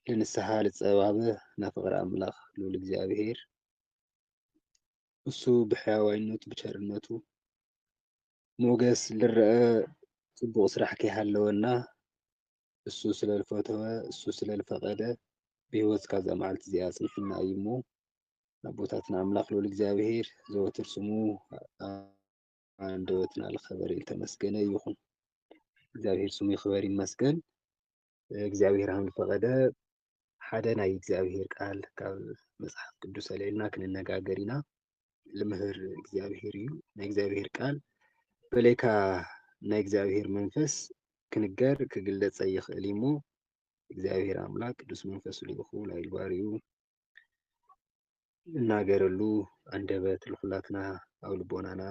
لنسها لتصوابه نفقر أملاخ لول እግዚአብሔር እሱ ብሕያዋይነቱ ብቸርነቱ ሞገስ ልረአ ጽቡቕ ስራሕ ከይሃለወና እሱ ስለልፈተወ እሱ ስለልፈቐደ ብሂወትካ እዛ መዓልቲ እዚኣ ፅንሕና እዩ እሞ ኣቦታትና ኣምላኽ ልዑል እግዚኣብሔር ዘወትር ስሙ አንደበትና ዝኸበረ ዝተመስገነ ይኹን። እግዚኣብሔር ስሙ ይኽበር ይመስገን። እግዚኣብሔር ከም ዝፈቐደ ሓደ ናይ እግዚኣብሔር ቃል ካብ መፅሓፍ ቅዱስ ኣልዒልና ክንነጋገር ኢና። ልምህር እግዚኣብሔር እዩ። ናይ እግዚኣብሔር ቃል በለይካ ናይ እግዚኣብሔር መንፈስ ክንገር ክግለፅ ይኽእል እሞ እግዚኣብሔር ኣምላክ ቅዱስ መንፈሱ ልኢኹ ናይ ልባርዩ እናገረሉ አንደበት ልኹላትና ኣብ ልቦናና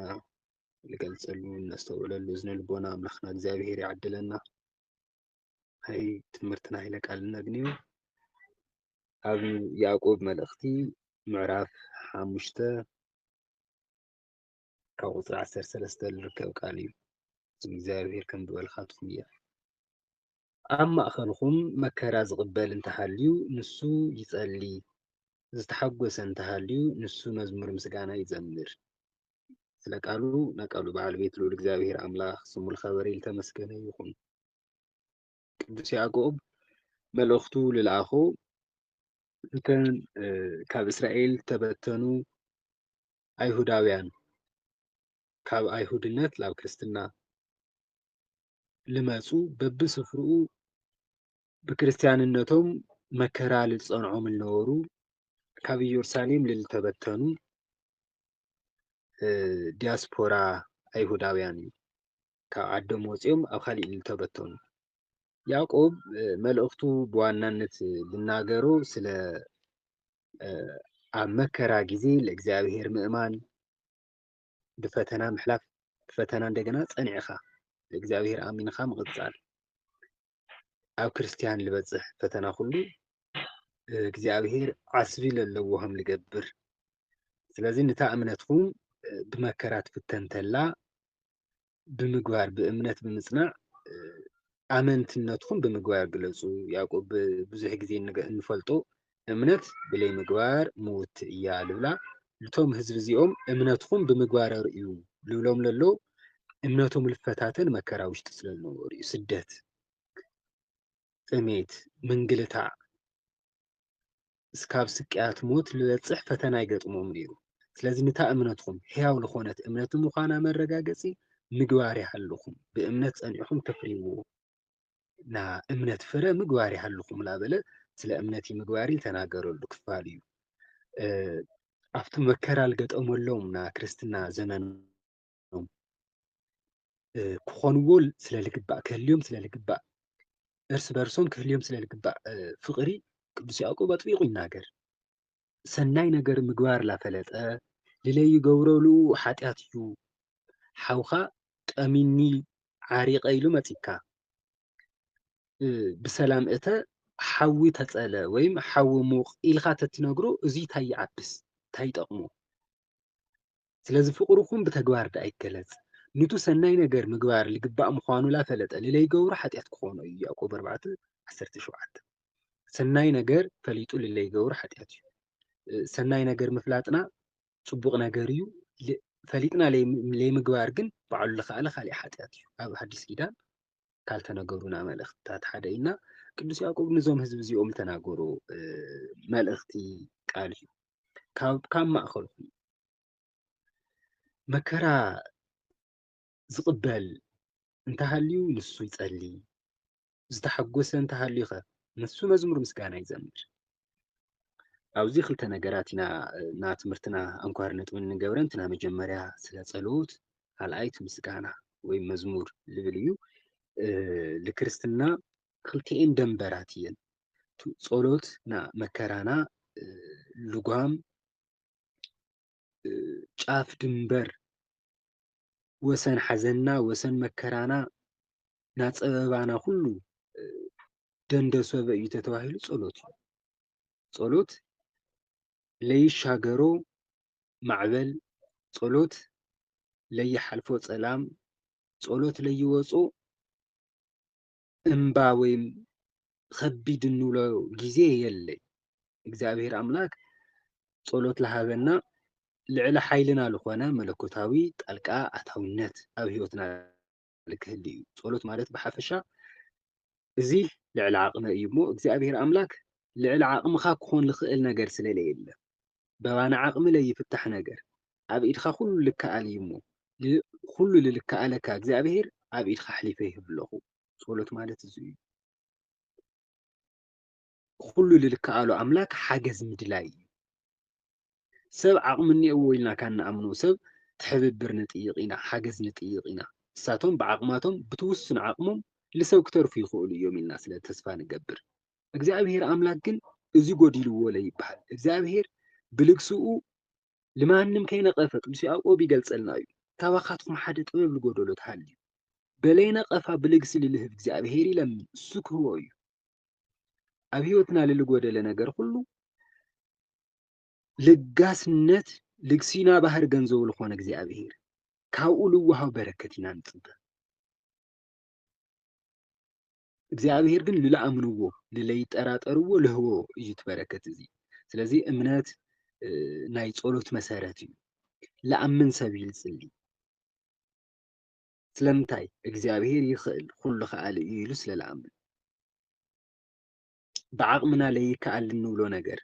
ልገልፀሉ ነስተውዕለሉ እዝነ ልቦና ኣምላኽና እግዚኣብሔር ይዓድለና። ሃይ ትምህርትና ኢለ ቃል ነግንዮ ኣብ ያዕቆብ መልእኽቲ ምዕራፍ 5 ካብ ቁፅሪ 13 ዝርከብ ቃል እዩ። እግዚኣብሔር ከም ዝበልካትኩም እየ ኣብ ማእኸልኩም መከራ ዝቕበል እንተሃልዩ ንሱ ይጸሊ፣ ዝተሓጎሰ እንተሃልዩ ንሱ መዝሙር ምስጋና ይዘምር። ስለ ቃሉ ነቃሉ በዓል ቤት ልዑል እግዚአብሔር ኣምላኽ ስሙ ዝኸበረ ዝተመስገነ ይኹን። ቅዱስ ያዕቆብ መልእኽቱ ልልኣኹ እተን ካብ እስራኤል ተበተኑ ኣይሁዳውያን ካብ ኣይሁድነት ናብ ክርስትና ልመፁ በብስፍርኡ ብክርስቲያንነቶም መከራ ልፀንዖም ዝነበሩ ካብ ኢየሩሳሌም ልተበተኑ ዲያስፖራ ኣይሁዳውያን እዩ። ካብ ዓዶም ወፂኦም ኣብ ካሊእ ልተበተኑ ያዕቆብ መልእኽቱ ብዋናነት ዝናገሮ ስለ ኣብ መከራ ጊዜ ለእግዚአብሔር ምእማን ብፈተና ምሕላፍ ብፈተና እንደገና ፀኒዕኻ ለእግዚአብሔር ኣሚንኻ ምቕፃል ኣብ ክርስቲያን ልበፅሕ ፈተና ኩሉ እግዚአብሔር ዓስቢ ለለዎ ከም ዝገብር ስለዚ ነታ እምነትኩም ብመከራ ትፍተን ተላ ብምግባር ብእምነት ብምጽናዕ ኣመንትነትኩም ብምግባር ግለፁ። ያዕቆብ ብዙሕ ግዜ እንፈልጦ እምነት ብለይ ምግባር ምውት እያ ልብላ እቶም ህዝቢ እዚኦም እምነትኩም ብምግባር ርእዩ ልብሎም ለሎ እምነቶም ልፈታተን መከራ ውሽጢ ስለ ዝነበሩ እዩ። ስደት፣ ጥሜት፣ ምንግልታዕ እስካብ ስቅያት ሞት ልበፅሕ ፈተና ይገጥሞም ነይሩ። ስለዚ ነታ እምነትኩም ሕያው ዝኾነት እምነት ምዃና መረጋገፂ ምግባር ይሃለኩም ብእምነት ፀኒዕኩም ተፍርይዎ ና እምነት ፍረ ምግባር ይሃለኩም ላበለ ስለ እምነት ምግባር ተናገረሉ ክፋል እዩ። ኣብቲ መከራ ዝገጠመሎም ና ክርስትና ዘመኖም ክኾንዎ ስለ ዝግባእ ክህልዮም ስለ ዝግባእ እርስ በርሶም ክህልዮም ስለ ዝግባእ ፍቕሪ ቅዱስ ያዕቆብ ኣጥቢቑ ይናገር። ሰናይ ነገር ምግባር ላፈለጠ ልለይ ገብረሉ ሓጢኣት እዩ ሓውኻ ጠሚኒ ዓሪቀ ኢሉ መፂካ ብሰላም እተ ሓዊ ተፀለ ወይም ሓዊ ሙቕ ኢልካ ተትነግሮ እዙይ እንታይ ይዓብስ እንታይ ይጠቕሞ? ስለዚ ፍቕርኩም ብተግባር ዳ ይገለፅ ንቱ ሰናይ ነገር ምግባር ልግባእ ምዃኑ ላፈለጠ ልለይ ገብሮ ሓጢኣት ክኾኖ እዩ። ያዕቆብ 4:17 ሰናይ ነገር ፈሊጡ ልለይ ገብሮ ሓጢኣት እዩ። ሰናይ ነገር ምፍላጥና ጽቡቕ ነገር እዩ። ፈሊጥና ለይምግባር ግን ባዕሉ ዝኸኣለ ካሊእ ሓጢኣት እዩ። ኣብ ሓዲስ ኪዳን ካልተነገሩና መልእኽትታት ሓደ ኢና ቅዱስ ያዕቆብ ንዞም ህዝቢ እዚኦም ተናገሮ መልእኽቲ ቃል እዩ። ካብ ማእኸልኩም መከራ ዝቕበል እንተሃልዩ ንሱ ይጸሊ፣ ዝተሓጎሰ እንተሃልዩ ኸ ንሱ መዝሙር ምስጋና ይዘምር። ኣብዚ ክልተ ነገራት ኢና ና ትምህርትና አንኳር ነጥብ ንገብረን ትና መጀመርያ ስለ ጸሎት ካልኣይት ምስጋና ወይ መዝሙር ልብል እዩ። ልክርስትና ክልቲኤን ደንበራት እየን። ጸሎት ና መከራና ልጓም ጫፍ ድንበር ወሰን ሓዘንና ወሰን መከራና ናፀበባና ሁሉ ደንደሶበ እዩ ተተባሂሉ ጸሎት እዩ። ጸሎት ለይሻገሮ ማዕበል፣ ጸሎት ለይሓልፎ ጸላም፣ ጸሎት ለይወጾ እምባ ወይም ከቢድ እንብሎ ጊዜ የለይ እግዚአብሔር አምላክ ጸሎት ለሃበና ልዕሊ ሓይልና ዝኾነ መለኮታዊ ጣልቃ ኣታውነት ኣብ ሂወትና ልክህሊ እዩ ጸሎት ማለት ብሓፈሻ እዚ ልዕሊ ዓቕሚ እዩ እሞ እግዚአብሔር ኣምላክ ልዕሊ ዓቕምኻ ክኾን ዝኽእል ነገር ስለለየለ በባና ዓቕሚ ለይፍታሕ ነገር ኣብ ኢድኻ ኩሉ ልከኣል እዩ እሞ ኩሉ ልልከኣለካ እግዚአብሔር ኣብ ኢድኻ ሓሊፈ ይህብ ኣለኹ ጸሎት ማለት እዚ እዩ ኩሉ ልልከኣሎ ኣምላክ ሓገዝ ምድላይ እዩ ሰብ ዓቕሚ እኒአዎ ኢልና ካብ ንኣምኖ ሰብ ትሕብብር ንጥይቕ ኢና ሓገዝ ንጥይቕ ኢና ንሳቶም ብዓቕማቶም ብትውስን ዓቕሞም ልሰብ ክተርፉ ይኽእሉ እዮም ኢልና ስለ ተስፋ ንገብር እግዚአብሔር ኣምላክ ግን እዚ ጎዲልዎ ለይበሃል እግዚአብሔር ብልግስኡ ልማንም ከይነቐፈ ቅዱስ ያዕቆብ ይገልጸልና እዩ ካባኻትኩም ሓደ ጥበብ ዝጎደሎ ተሃልዩ በለይነቐፋ ብልግሲ ልልህብ እግዚአብሔር ይለምን እሱ ክህቦ እዩ ኣብ ሂወትና ልልጎደለ ነገር ኩሉ ልጋስነት ልግሲና ባህር ገንዘቡ ዝኾነ እግዚአብሔር ካብኡ ልወሃብ በረከት ኢና ንጽበ እግዚአብሔር ግን ልለኣምንዎ ልለይጠራጠርዎ ልህቦ እዩ ትበረከት እዚ ስለዚ እምነት ናይ ጸሎት መሰረት እዩ ለኣምን ሰብ ይልጽሊ ስለምንታይ እግዚአብሔር ይኽእል ኩሉ ከኣል እዩ ኢሉ ስለለኣምን ብዓቕምና ለይከኣል እንብሎ ነገር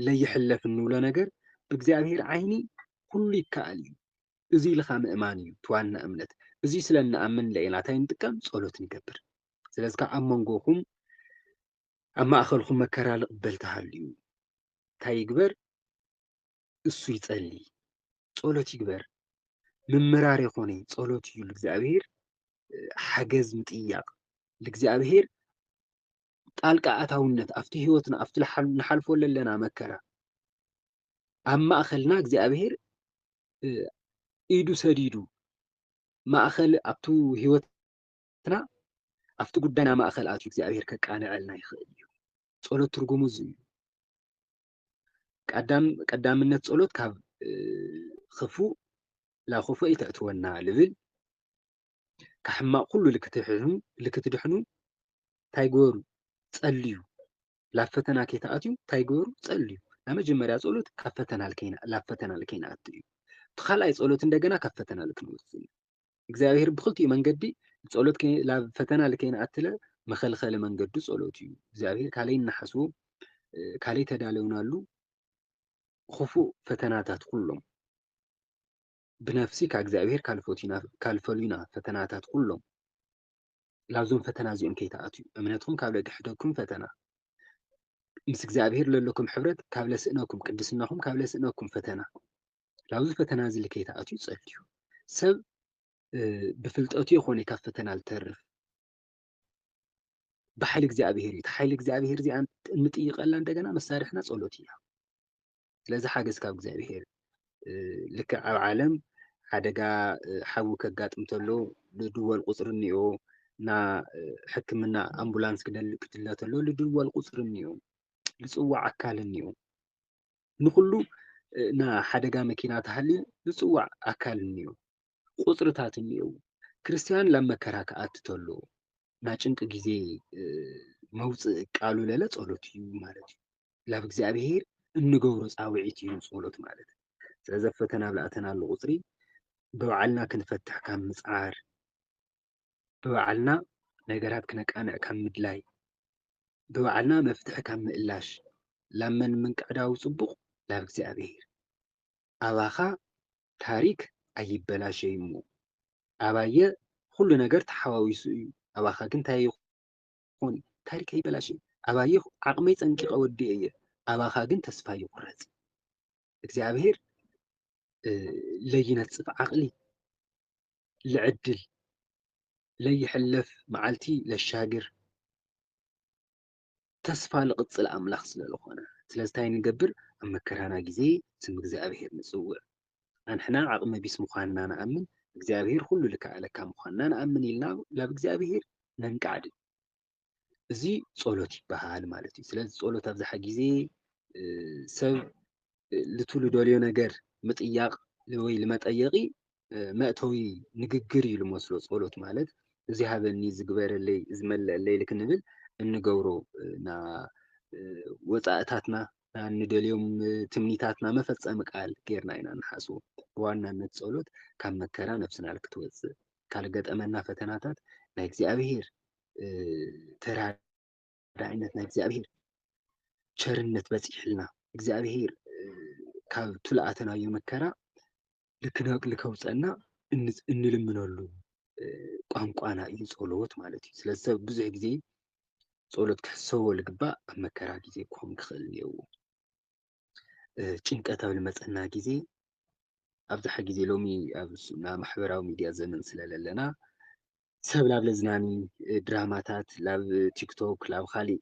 ለይሕለፍ እንብሎ ነገር ብእግዚአብሔር ዓይኒ ኩሉ ይከኣል እዩ እዚ ኢልኻ ምእማን እዩ ትዋና እምነት እዚ ስለ ንኣምን ለኢና እንታይ ንጥቀም ጸሎት ንገብር ስለዚ ካብ ኣብ መንጎኹም ኣብ ማእኸልኩም መከራ ዝቕበል ተሃልዩ እንታይ ይግበር እሱ ይጸሊ ጸሎት ይግበር ምምራር ይኾነ ጸሎት እዩ እግዚአብሔር ሓገዝ ምጥያቕ እግዚአብሔር ጣልቃ ኣታውነት ኣብቲ ሂወትና ኣብቲ ንሓልፎ ዘለና መከራ ኣብ ማእኸልና እግዚአብሔር ኢዱ ሰዲዱ ማእኸል ኣብቱ ሂወትና ኣብቲ ጉዳይና ማእኸል ኣትዩ እግዚአብሔር ከቃንዐልና ይኽእል እዩ ጸሎት ትርጉሙ እዚ እዩ ቀዳምነት ጸሎት ካብ ክፉእ ላብ ክፉእ ይተእትወና ልብል ካብ ሕማቕ ኩሉ ልክትድሕኑ እንታይ ግበሩ ጸልዩ ላብ ፈተና ከይተኣትዩ እንታይ ግበሩ ጸልዩ ናብ መጀመርያ ጸሎት ካብ ፈተና ላብ ፈተና ልከይንኣቱ እዩ እቲ ካልኣይ ጸሎት እንደገና ካብ ፈተና ልክንወፅእ እዩ እግዚአብሔር ብክልቲኡ መንገዲ ጸሎት ላብ ፈተና ልከይንኣትለ መኸልኸሊ መንገዱ ጸሎት እዩ እግዚአብሔር ካለይ እናሓስቦ ካለይ ተዳለውናሉ ክፉእ ፈተናታት ኩሎም ብነፍሲ ካብ እግዚአብሔር ካልፈሉና ፈተናታት ኩሎም ላብዞም ፈተና እዚኦም ከይተኣትዩ እምነትኩም ካብ ለግሕደኩም ፈተና ምስ እግዚአብሔር ለለኩም ሕብረት ካብ ለስእነኩም ቅድስናኩም ካብ ለስእነኩም ፈተና ላብዚ ፈተና እዚ ልከይተኣትዩ ጸልዩ ሰብ ብፍልጠቱ ይኾነ ካብ ፈተና ልተርፍ ብሓይሊ እግዚአብሔር እዩ ሓይሊ እግዚአብሔር እዚኣ እንጥይቐላ እንደገና መሳርሕና ጸሎት እያ ስለዚ ሓገዝ ካብ እግዚአብሔር ልክዕ ኣብ ዓለም ሓደጋ ሓዊ ከጋጥም ተሎ ልድወል ቁፅሪ እኒኦ ና ሕክምና ኣምቡላንስ ክድለ ተሎ ልድወል ቁፅሪ እኒኦ ልጽዋዕ ኣካል እኒኦ ንኩሉ ና ሓደጋ መኪና ተሃልዩ ልጽዋዕ ኣካል እኒኦ ቁፅርታት እኒኦ ክርስቲያን ላብ መከራ ክኣቱ ተሎ ና ጭንቂ ግዜ መውፅእ ቃሉ ለለ ጸሎት እዩ ማለት እዩ ላብ እግዚአብሔር እንገብሮ ጻውዒት እዩ ጸሎት ማለት ስለዚ ፈተና ብላእተናሉ ቁፅሪ ብባዕልና ክንፈትሕ ካብ ምጽዓር ብባዕልና ነገራት ክነቃንዕ ካብ ምድላይ ብባዕልና መፍትሒ ካብ ምእላሽ ላመን ምንቅዕዳው ጽቡቕ ላብ እግዚአብሔር ኣባኻ ታሪክ ኣይበላሸይ እሞ ኣባየ ኩሉ ነገር ተሓዋዊሱ እዩ ኣባኻ ግን እንታይ ይኹን ታሪክ ኣይበላሸይ ኣባየ ዓቕመይ ፀንቂቐ ወዲአ እየ ኣባኻ ግን ተስፋ ይቁረጽ እግዚአብሔር ለይነጽፍ ዓቕሊ ልዕድል ለይሕለፍ መዓልቲ ለሻግር ተስፋ ልቕጽል ኣምላኽ ስለዝኾነ ስለዚ እንታይ ንገብር ኣብ መከራና ግዜ ስም እግዚአብሔር ንጽውዕ ኣንሕና ዓቕመ ቢስ ምዃንና ንኣምን እግዚአብሔር ኩሉ ልከኣለካ ምዃንና ንኣምን ኢልና ላብ እግዚአብሔር ነንቃዕድ እዚ ጸሎት ይበሃል ማለት እዩ ስለዚ ጸሎት ኣብዝሓ ግዜ ሰብ ልትውልደልዮ ነገር ምጥያቕ ወይ ልመጠየቂ መእተዊ ንግግር እዩ ልመስሎ ጸሎት ማለት እዚ ሃበኒ ዝግበረለይ ዝመልአለይ ክንብል እንገብሮ ና ወፃእታትና ንደልዮም ትምኒታትና መፈጸሚ ቃል ጌርና ኢና ንሓስቦ ብዋናነት ጸሎት ካብ መከራ ነፍስና ክትወፅእ ካልገጠመና ፈተናታት ናይ እግዚኣብሔር ተራዳኢነት ናይ እግዚኣብሔር ቸርነት በፂሕልና እግዚኣብሔር ካብ ትልኣተናዮ መከራ ልከውፀና እንልምነሉ ቋንቋና እዩ ጸሎት ማለት እዩ። ስለዚ ሰብ ብዙሕ ግዜ ጸሎት ክሕሰቦ ልግባእ ኣብ መከራ ግዜ ክኾን ክኽእል እኒአዎ። ጭንቀት ኣብ ልመፀና ግዜ ኣብዝሓ ግዜ ሎሚ ኣብ ማሕበራዊ ሚድያ ዘመን ስለለለና ሰብ ላብ ለዝናኒ ድራማታት ላብ ቲክቶክ ላብ ካሊእ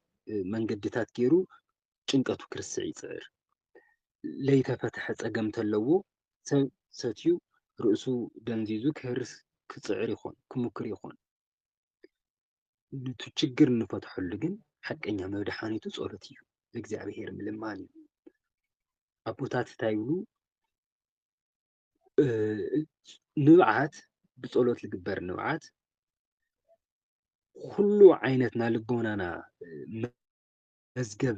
መንገድታት ገይሩ ጭንቀቱ ክርስዕ ይፅዕር ለይተፈትሐ ፀገም እንተለዎ ሰብ ሰትዩ ርእሱ ደንዚዙ ክህርስ ክፅዕር ይኾን ክሙክር ይኾን ነቲ ችግር እንፈትሐሉ ግን ሓቀኛ መድሓኒቱ ጸሎት እዩ እግዚአብሔር ምልማን እዩ ኣቦታት እንታይ ይብሉ ንብዓት ብጸሎት ዝግበር ንብዓት ኩሉ ዓይነት ና ልቦናና መዝገብ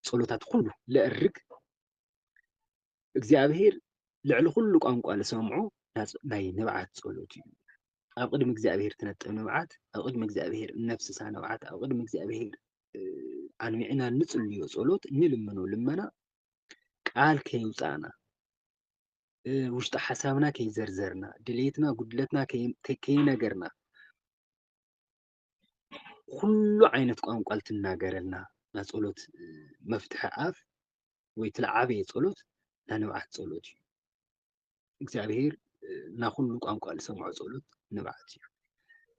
ጸሎታት ኩሉ ለአርግ እግዚአብሔር ልዕሊ ኩሉ ቋንቋ ዝሰምዖ ናይ ንብዓት ጸሎት እዩ ኣብ ቅድሚ እግዚአብሔር ትነጥብ ንብዓት ኣብ ቅድሚ እግዚአብሔር ነፍስሳ ንብዓት ኣብ ቅድሚ እግዚአብሔር ኣንሚዕና ንጽልዮ ጸሎት እንልምኖ ልመና ቃል ከይውፃእና ውሽጢ ሓሳብና ከይዘርዘርና ድሌትና ጉድለትና ከይነገርና ኩሉ ዓይነት ቋንቋ ልትናገረልና ና ጸሎት መፍትሒ ኣፍ ወይ ትልዓበየ ጸሎት ና ንብዓት ጸሎት እዩ እግዚአብሔር ና ኩሉ ቋንቋ ዝሰምዖ ጸሎት ንብዓት እዩ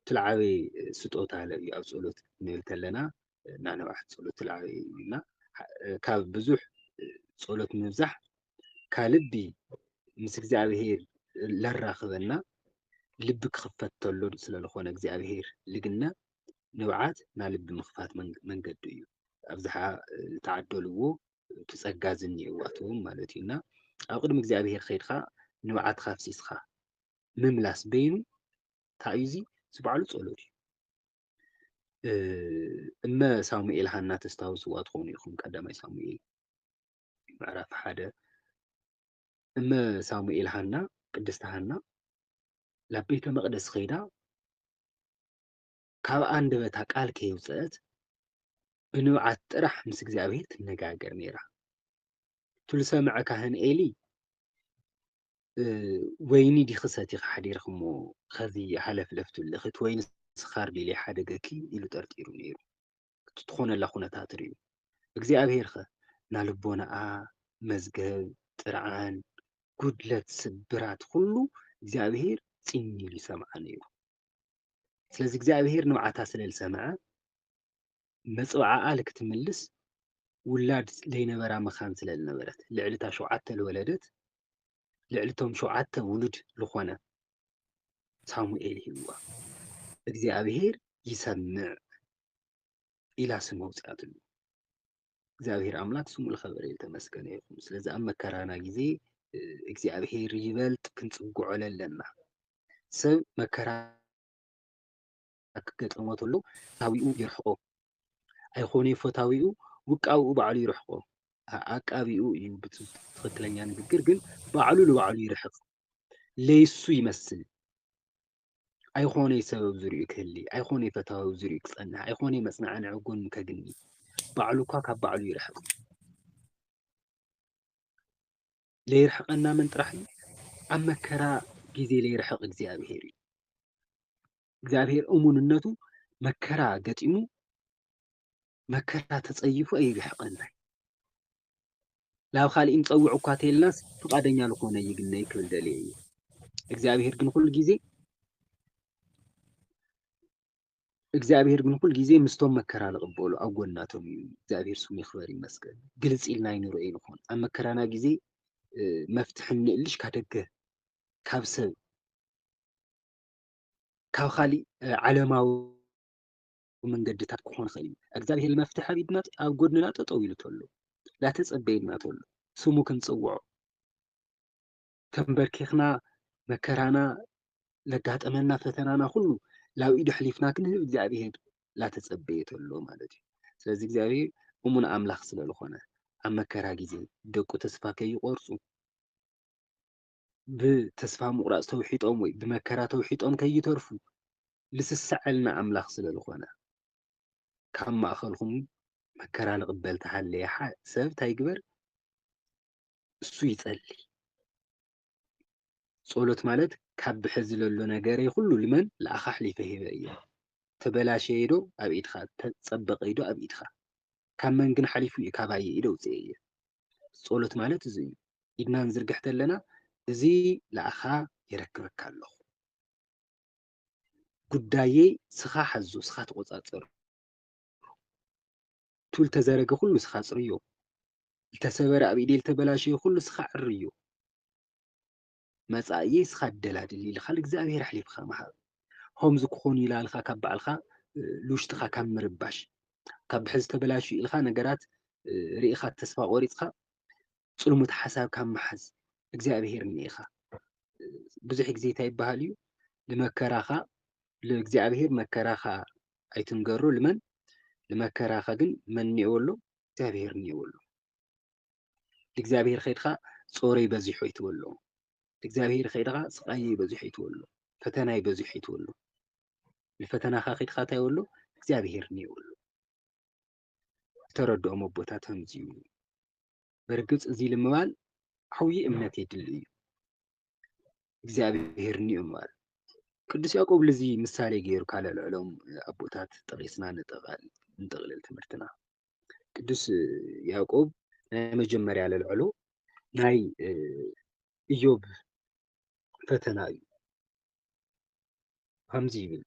ትልዓበየ ስጦታ ለዩ ኣብ ጸሎት ንብል ከለና ና ንብዓት ጸሎት ትልዓበየ እዩና ካብ ብዙሕ ጸሎት ምብዛሕ ካልቢ ምስ እግዚአብሔር ለራኽበና ልቢ ክኽፈት ተሎ ስለዝኾነ እግዚአብሔር ልግነ ንብዓት ና ልቢ ምኽፋት መንገዲ እዩ ኣብዝሓ ተዓደልዎ ትጸጋ ዝኒአዋትዎም ማለት እዩና ኣብ ቅድሚ እግዚአብሔር ከይድኻ ንብዓትካ ኣፍሲስካ ምምላስ በይኑ እንታይ እዩ እዚ ዝበዓሉ ጸሎት እዩ እመ ሳሙኤል ሃና ተስታውስዋ ትኾኑ ኢኹም ቀዳማይ ሳሙኤል ምዕራፍ 1 እመ ሳሙኤል ሃና ቅድስቲ ሃና ላብ ቤተ መቕደስ ኸይዳ ካብ አንደበታ ቃል ከይውፅአት ብንብዓት ጥራሕ ምስ እግዚአብሔር ትነጋገር ነይራ ትልሰምዐ ካህን ኤሊ ወይኒ ዲኽሰት ኢኻ ሓዲርክሞ ኸዚ ሃለፍለፍቱልኽ እቲ ወይኒ ስኻር ዲለ ሓደገኪ ኢሉ ጠርጢሩ ነይሩ ትኾነላ ኩነታት ርዩ እግዚአብሔር ኸ ና ልቦናኣ መዝገብ ጥርዓን ጉድለት ስብራት ኩሉ እግዚአብሔር ጽን ኢሉ ይሰምዓ ነይሩ ስለዚ እግዚአብሔር ንብዓታ ስለልሰምዐ መጽዋዕኣ ልክትምልስ ውላድ ለይነበራ መኻን ስለልነበረት ልዕልታ 7 ዝወለደት ልዕልቶም 7 ውሉድ ዝኾነ ሳሙኤል ሂብዋ እግዚአብሔር ይሰምዕ ኢላ ስም ኣውፅኣትሉ እግዚአብሔር ኣምላክ ስሙ ዝኸበረ ዝተመስገነ ይኹን ስለዚ ኣብ መከራና ግዜ እግዚአብሔር ይበልጥ ክንጽጉዖ ኣለና ሰብ መከራ ክገጥሞ ተሎ ታዊኡ ይርሕቆ ኣይኾነ ፈታዊኡ ውቃውኡ ባዕሉ ይርሕቆ ኣቃቢኡ እዩ ብትክክለኛ ንግግር ግን ባዕሉ ለባዕሉ ይርሕቅ ለይሱ ይመስል ኣይኾነ ሰበብ ዝርኡ ክህሊ ኣይኾነ ፈታዊ ዝርኡ ክጸንሕ ኣይኾነ መጽናዕኒ ጎኑ ከግኒ ባዕሉ እኳ ካብ ባዕሉ ይርሕቅ ለይርሕቀና መን ጥራሕ እዩ ኣብ መከራ ግዜ ለይርሕቅ እግዚአብሔር እዩ እግዚአብሔር እሙንነቱ መከራ ገጢሙ መከራ ተጸይፉ ኣይርሕቀና ላብ ካሊእ ምጸውዕ እኳ ተልናስ ፍቃደኛ ልኾነ ይግነይ ክብል ደልየ እዩ እግዚአብሔር ግን ኩሉ ግዜ ምስቶም መከራ ዝቕበሉ ኣብ ጎናቶም እዩ እግዚአብሔር ስሙ ይኽበር ይመስገን ግልጽ ኢልና ይንርኦ ይንኾን ኣብ መከራና ግዜ መፍትሒ ንእልሽ ካደገ ካብ ሰብ ካብ ካሊእ ዓለማዊ መንገድታት ክኾን ኽእል እግዚአብሔር መፍትሒ ኣብ ጎድንና ጠጠው ኢሉ ተሎ ላተጸበየልና ተሎ ስሙ ክንጽውዖ ተንበርኪኽና መከራና ለጋጠመና ፈተናና ሁሉ ላው ኢዱ ሕሊፍና ክንህብ እግዚኣብሔር ላተጸበየተሎ ማለት እዩ ስለዚ እግዚኣብሔር እሙን ኣምላኽ ስለ ዝኾነ ኣብ መከራ ግዜ ደቁ ተስፋ ከይቆርፁ ብተስፋ ምቁራፅ ተውሒጦም ወይ ብመከራ ተውሒጦም ከይተርፉ ልስሳዐልና ኣምላኽ ስለ ዝኾነ ካብ ማእኸልኩም መከራ ንቕበል ተሃለየ ሰብ እንታይ ይግበር እሱ ይጸሊ ጸሎት ማለት ካብ ብሕዚ ዘሎ ነገረ ኩሉ ልመን ለኣኻ ሕሊፈ ሂበ እየ ተበላሸየ ዶ ኣብ ኢድኻ ተጸበቀ ዶ ኣብ ኢድኻ ካብ መን ግን ሓሊፉ እዩ ካባየ ኢደ ውፅአ እየ ጸሎት ማለት እዚ እዩ ኢድና ንዝርግሕ ተለና እዚ ለኣኻ ይረክበካ ኣለኹ ጉዳየይ ስኻ ሓዞ ስኻ ተቆጻጸር ቱል ተዘረገ ኩሉ ስኻ ጽርዮ ዝተሰበረ ኣብ ኢደ ዝተበላሸየ ኩሉ ስኻ ዕርዮ መጻእየ ስኻ ደላድል ኢልኻ እግዚኣብሔር ኣሕሊፍካ መሃብ ከምዚ ክኾኑ ኢላልካ ካብ በዓልካ ልውሽጥኻ ካብ ምርባሽ ካብ ብሕዚ ተበላሽዩ ኢልካ ነገራት ርኢኻ ተስፋ ቆሪፅካ ጽልሙት ሓሳብ ካብ መሓዝ እግዚኣብሔር እኒኢኻ ብዙሕ ግዜ እንታይ ይበሃል እዩ ንመከራኻ ለእግዚኣብሔር መከራኻ ኣይትንገሮ ልመን ንመከራኻ ግን መን እኒአዎ ኣሎ እግዚኣብሔር እኒአዎ ኣሎ እግዚአብሔር ኸይድኻ ጾረይ በዚሑ ይትወሎ እግዚአብሔር ኸይድኻ ስቃየይ በዚሑ ይትወሎ ፈተናይ በዚሑ ይትወሎ ንፈተናኻ ኸይድኻ እንታይ ወሎ እግዚአብሔር እኒአዎ ኣሎ ተረድኦም ኣቦታት ከምዚ እዩ በርግጽ እዚ ልምባል ዓብዪ እምነት የድሊ እዩ እግዚአብሔር እኒኦ ምባል ቅዱስ ያዕቆብ ለዚ ምሳሌ ገይሩ ካለልዕሎም ኣቦታት ጠቂስና ንጠቕልል ትምህርትና ቅዱስ ያዕቆብ ናይ መጀመርያ ለልዕሎ ናይ ኢዮብ ፈተና እዩ ከምዚ ይብል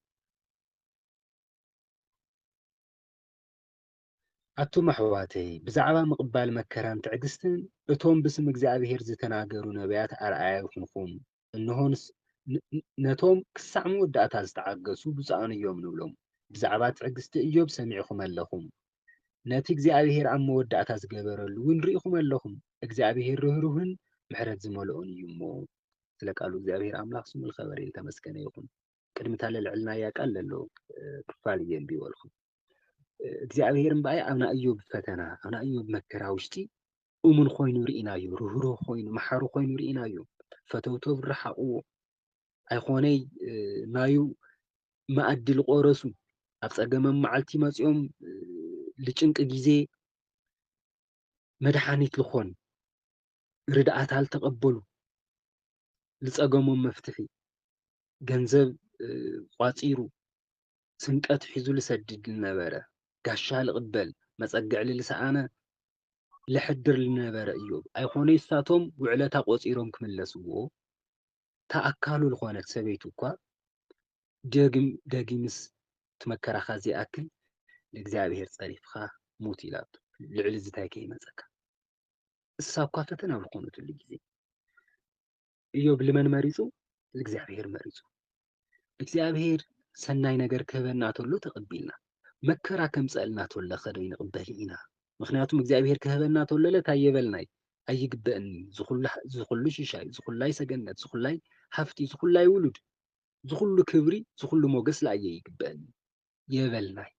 ኣቱም ኣሕዋተይ ብዛዕባ ምቕባል መከራን ትዕግስትን እቶም ብስም እግዚኣብሔር ዝተናገሩ ነቢያት ኣርኣያ ይኹንኩም እንሆንስ ነቶም ክሳዕ መወዳእታ ዝተዓገሱ ብፁዓን እዮም ንብሎም ብዛዕባ ትዕግስቲ ኢዮብ ሰሚዕኹም ኣለኹም ነቲ እግዚኣብሔር ኣብ መወዳእታ ዝገበረሉ እውን ርኢኹም ኣለኹም እግዚኣብሔር ርህሩህን ምሕረት ዝመልኦን እዩ እሞ ስለ ቃሉ እግዚኣብሔር ኣምላኽ ስሙ ዝኸበረ ዝተመስገነ ይኹን ቅድሚታ ለልዕልናያ ቃል ዘሎ ክፋል እየ እንቢበልኩም እግዚኣብሔር እምበኣይ ኣብና ኢዮብ ፈተና ኣብና ኢዮብ መከራ ውሽጢ እሙን ኮይኑ ርኢናዮ ርህሩህ ኮይኑ መሓሩ ኮይኑ ርኢናዮ ፈተውቶ ብረሓቕዎ ኣይኾነይ ናዩ መኣዲ ዝቆረሱ ኣብ ፀገመም መዓልቲ መፂኦም ልጭንቂ ግዜ መድሓኒት ልኾን ርድኣታ ዝተቐበሉ ዝፀገሞም መፍትሒ ገንዘብ ቋፂሩ ስንቀት ሒዙ ልሰድድ ዝነበረ ጋሻ ልቕበል መፀግዕ ልሰኣነ ልሕድር ዝነበረ ኢዮብ ኣይኾነይ ንሳቶም ውዕለታ ቆፂሮም ክምለስዎ ተኣካሉ ዝኾነት ሰበይቱ እኳ ደጊምስ ትመከራኻ ዘይኣክል ንእግዚኣብሔር ፀሪፍካ ሙት ኢላቱ ልዕሊ ዝታይ ከይመፀካ እሳ እኳ ፈተና ዝኾነትሉ ግዜ ኢዮብ ልመን መሪፁ እግዚአብሔር መሪፁ እግዚአብሔር ሰናይ ነገር ክህበና ተሎ ተቐቢልና መከራ ከምፀአልና ተሎ ኸ ንቕበል ኢና ምክንያቱም እግዚአብሔር ክህበና ተሎ እንታይ የበልናይ ኣይግበአኒ ዝኩሉ ሽሻይ ዝኩላይ ሰገነት ዝኩላይ ሃፍቲ ዝኩላይ ውሉድ ዝኩሉ ክብሪ ዝኩሉ ሞገስ ለኣየ ይግበአኒ የበልናይ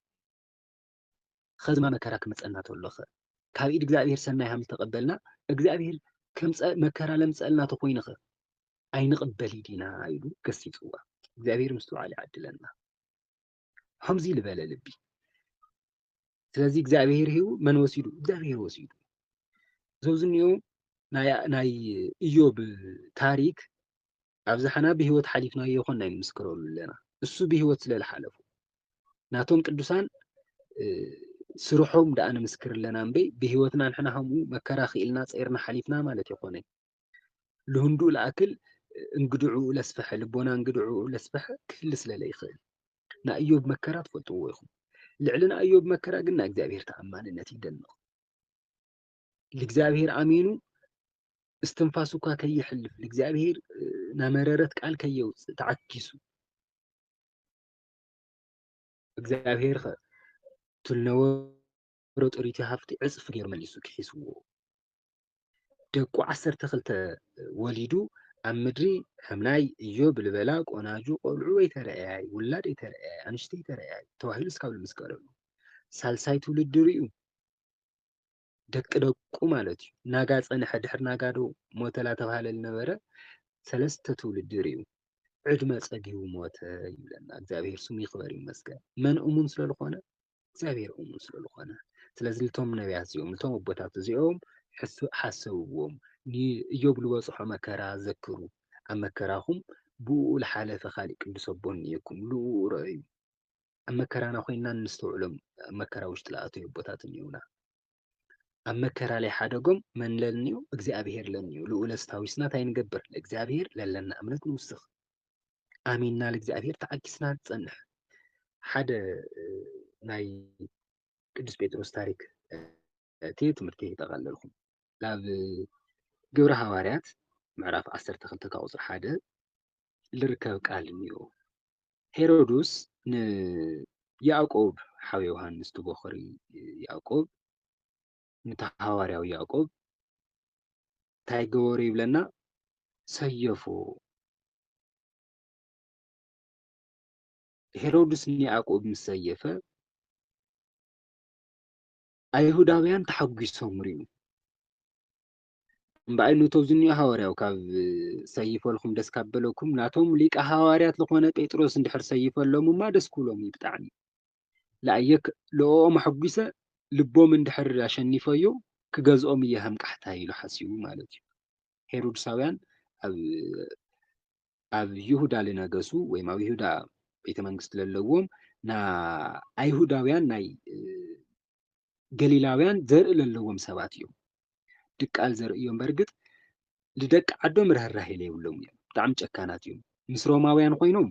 ኸዝማ መከራ ክመፀና ተሎ ኸ ካብ ኢድ እግዚአብሔር ሰናይ ሃም ተቐበልና እግዚአብሔር መከራ ለምፀአልና ተኮይነ ኸ ኣይንቕበል ዲና ኢሉ ገሲፅዋ እግዚአብሔር ምስ በዓል ይዓድለና ከምዚ ልበለ ልቢ ስለዚ እግዚአብሔር ሂቡ መን ወሲዱ እግዚአብሔር ወሲዱ ዘውዝኒኦ ናይ ኢዮብ ታሪክ ኣብዝሓና ብሂወት ሓሊፍና ይኾንና ንምስክረሉ ኣለና እሱ ብሂወት ስለዝሓለፉ ናቶም ቅዱሳን ስርሖም ዳኣ ንምስክር ኣለና እምበይ ብሂወትና ንሕና ከምኡ መከራ ክኢልና ፀይርና ሓሊፍና ማለት ይኮነ ልህንዱኡ ለኣክል እንግድዑ ለስፈሐ ልቦና እንግድዑ ለስፈሐ ክህሊ ስለለ ይኽእል ና ኢዮብ መከራ ትፈልጥዎ ኢኹም ልዕልና ኢዮብ መከራ ግን ና እግዚአብሔር ተኣማንነት ይደንቕ ለእግዚአብሔር ኣሚኑ እስትንፋሱ እኳ ከይሕልፍ ለእግዚአብሔር ናመረረት ቃል ከየውፅእ ተዓኪሱ እግዚአብሔር ትልነበሮ ጥሪቱ ሃፍቲ ዕፅፊ ገይሩ መሊሱ ክሒስዎ ደቁ 12 ወሊዱ أمدري همناي إيوب لبلا قناجو قلعو يترأي ولاد يترأي أنشتي يترأي توهيل سكاول المسكرم سالساي تولد ريو دق مالتي ناقات أنا حد حر ناقادو موتلا تبهال النبرة سلسة تولد ريو عدما تسأجيو موت يبلنا እግዚአብሔር ስሙ ይክበር ይመስገን መን እሙን ስለልኾነ እግዚአብሔር እሙን ስለልኾነ ስለዚ ልቶም ነቢያት እዚኦም ልቶም ኣቦታት እዚኦም ሓሰብዎም ንኢዮብ ዝበፅሖ መከራ ዘክሩ ኣብ መከራኹም ብኡ ዝሓለፈ ካሊእ ቅዱስ ኣቦን እኒአኩም ልኡ ረአዩ ኣብ መከራና ኮይንና ንስተውዕሎም ኣብ መከራ ውሽጢ ዝኣተዩ ኣቦታት እኒኡና ኣብ መከራ ላይ ሓደጎም መን ለኒዩ እግዚኣብሔር ለኒዩ ልኡ ለስታዊስና እንታይ ንገብር ለእግዚኣብሔር ለለና እምነት ንውስኽ آمين نال እግዚአብሔር ተዓጊስና ንጸንሕ ሓደ ናይ ቅዱስ ጴጥሮስ ታሪክ ትምህርቲ ይጠቃለልኩም ናብ ግብረ ሐዋርያት ምዕራፍ 12 ቁጥር 1 ልርከብ ቃል እኒኦ ሄሮድስ ንያዕቆብ ሓዊ ዮሐንስ ትበኽሪ ያዕቆብ ንተሐዋርያው ያዕቆብ እንታይ ገበሩ ይብለና ሰየፎ ሄሮድስ ንያዕቆብ ምስ ሰየፈ ኣይሁዳውያን ተሐጒሶም ርዩ እምበኣይ ነቶም ዝኒኦ ሐዋርያው ካብ ሰይፈልኩም ደስ ካበለኩም ናቶም ሊቀ ሐዋርያት ዝኾነ ጴጥሮስ እንድሕር ሰይፈሎም እማ ደስ ክብሎም ብጣዕሚ ለኣየክ ለኦም አሐጒሰ ልቦም እንድሕር አሸኒፈዮ ክገዝኦም እየ ሃምቃሕታ ኢሉ ሓሲቡ ማለት እዩ ሄሮድሳውያን ኣብ ይሁዳ ልነገሱ ወይም ኣብ ይሁዳ ቤተ መንግስት ለለዎም ና ኣይሁዳውያን ናይ ገሊላውያን ዘርኢ ለለዎም ሰባት እዮም ድቃል ዘርኢ እዮም በርግጥ ልደቂ ዓዶም ርህራሄ የብሎም እዮም ብጣዕሚ ጨካናት እዮም ምስ ሮማውያን ኮይኖም